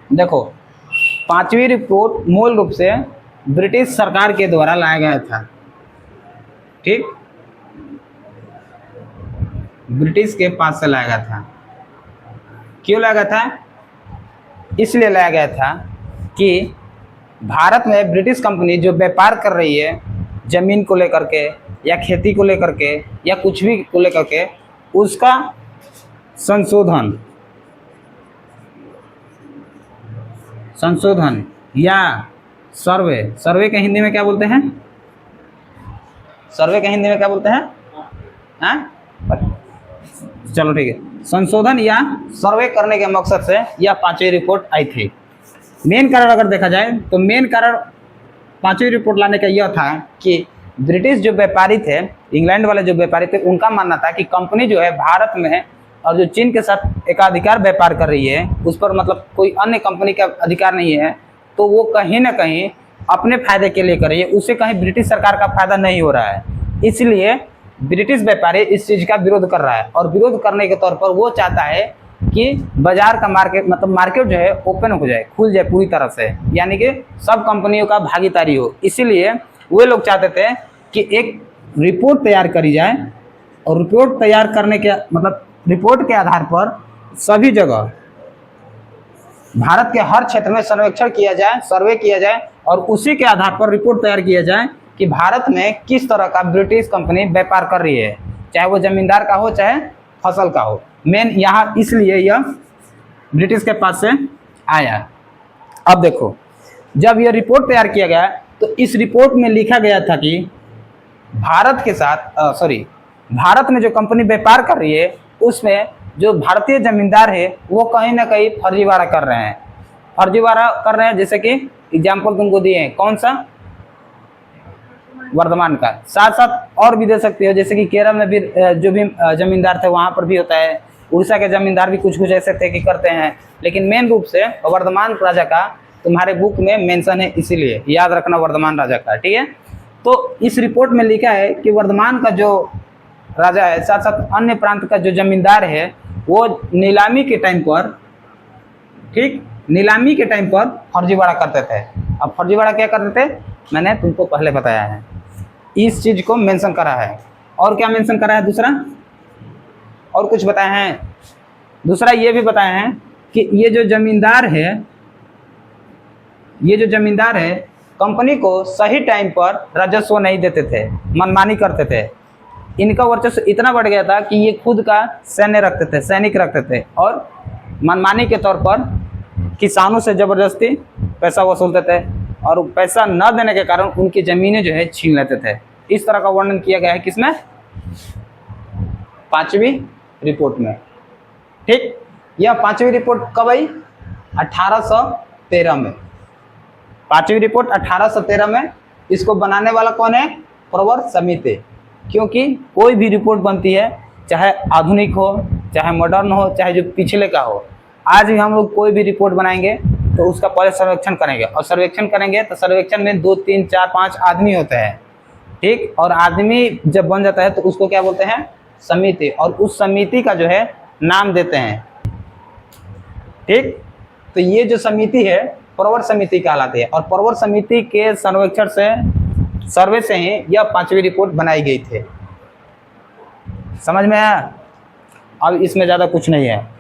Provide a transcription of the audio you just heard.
देखो, पांचवी रिपोर्ट मूल रूप से ब्रिटिश सरकार के द्वारा लाया गया था। ठीक, ब्रिटिश के पास से लाया गया था। क्यों लाया गया था? इसलिए लाया गया था कि भारत में ब्रिटिश कंपनी जो व्यापार कर रही है जमीन को लेकर के या खेती को लेकर के या कुछ भी को लेकर के, उसका संशोधन या सर्वे के हिंदी में क्या बोलते हैं? सर्वे के हिंदी में क्या बोलते हैं? हाँ, चलो ठीक है, संशोधन या सर्वे करने के मकसद से यह पांचवी रिपोर्ट आई थी। मेन कारण अगर देखा जाए तो मेन कारण पांचवी रिपोर्ट लाने का यह था कि ब्रिटिश जो व्यापारी थे, इंग्लैंड वाले जो व्यापारी थे, उनका मानना था कि कंपनी जो है भारत में और जो चीन के साथ एकाधिकार व्यापार कर रही है, उस पर मतलब कोई अन्य कंपनी का अधिकार नहीं है, तो वो कहीं ना कहीं अपने फायदे के लिए कर रही है, उससे कहीं ब्रिटिश सरकार का फायदा नहीं हो रहा है। इसलिए ब्रिटिश व्यापारी इस चीज़ का विरोध कर रहा है, और विरोध करने के तौर पर वो चाहता है कि बाजार का मार्केट जो है ओपन हो जाए, खुल जाए पूरी तरह से, यानी कि सब कंपनियों का भागीदारी हो। इसीलिए वे लोग चाहते थे कि एक रिपोर्ट तैयार करी जाए, और रिपोर्ट तैयार करने के रिपोर्ट के आधार पर सभी जगह भारत के हर क्षेत्र में सर्वेक्षण किया जाए, सर्वे किया जाए, और उसी के आधार पर रिपोर्ट तैयार किया जाए कि भारत में किस तरह का ब्रिटिश कंपनी व्यापार कर रही है, चाहे वो जमींदार का हो चाहे फसल का हो। मेन यहाँ इसलिए यह ब्रिटिश के पास से आया। अब देखो, जब यह रिपोर्ट तैयार किया गया तो इस रिपोर्ट में लिखा गया था कि भारत में जो कंपनी व्यापार कर रही है उसमें जो भारतीय जमींदार है वो कहीं ना कहीं फर्जीवाड़ा कर रहे हैं। जैसे कि एग्जाम्पल तुमको दिए हैं, कौन सा? वर्धमान का। साथ साथ और भी दे सकते हो, जैसे कि केरल में भी जो भी जमींदार थे वहाँ पर भी होता है, उड़ीसा के जमींदार भी कुछ ऐसे थे कि करते हैं, लेकिन मेन रूप से वर्धमान राजा का तुम्हारे बुक में मेंशन है, इसीलिए याद रखना वर्धमान राजा का। ठीक है, तो इस रिपोर्ट में लिखा है कि वर्धमान का जो राजा है, साथ साथ अन्य प्रांत का जो जमींदार है, वो नीलामी के टाइम पर फर्जीवाड़ा करते थे। अब फर्जीवाड़ा क्या करते थे, मैंने तुमको पहले बताया है, इस चीज को मेंशन करा है। और क्या मेंशन करा है? दूसरा और कुछ बताया है? दूसरा ये भी बताया है कि ये जो जमींदार है कंपनी को सही टाइम पर राजस्व नहीं देते थे, मनमानी करते थे। इनका वर्चस्व इतना बढ़ गया था कि ये खुद का सैनिक रखते थे, और मनमानी के तौर पर किसानों से जबरदस्ती पैसा वसूलते थे, और पैसा न देने के कारण उनकी जमीनें जो है छीन लेते थे। इस तरह का वर्णन किया गया है किसमें? पांचवी रिपोर्ट में। ठीक, यह पांचवी रिपोर्ट कब आई? 1813 में। पांचवी रिपोर्ट 1813 में। इसको बनाने वाला कौन है? प्रवर समिति। क्योंकि कोई भी रिपोर्ट बनती है, चाहे आधुनिक हो, चाहे मॉडर्न हो, चाहे जो पिछले का हो, आज भी हम लोग कोई भी रिपोर्ट बनाएंगे तो उसका पहले सर्वेक्षण करेंगे, और सर्वेक्षण करेंगे तो सर्वेक्षण में 2, 3, 4, 5 आदमी होते हैं। ठीक, और आदमी जब बन जाता है तो उसको क्या बोलते हैं? समिति, और उस समिति का जो है नाम देते हैं। ठीक, तो ये जो समिति है प्रवर समिति कहलाती है, और प्रवर समिति के सर्वे से ही यह पांचवी रिपोर्ट बनाई गई थी। समझ में आया? अब इसमें ज़्यादा कुछ नहीं है।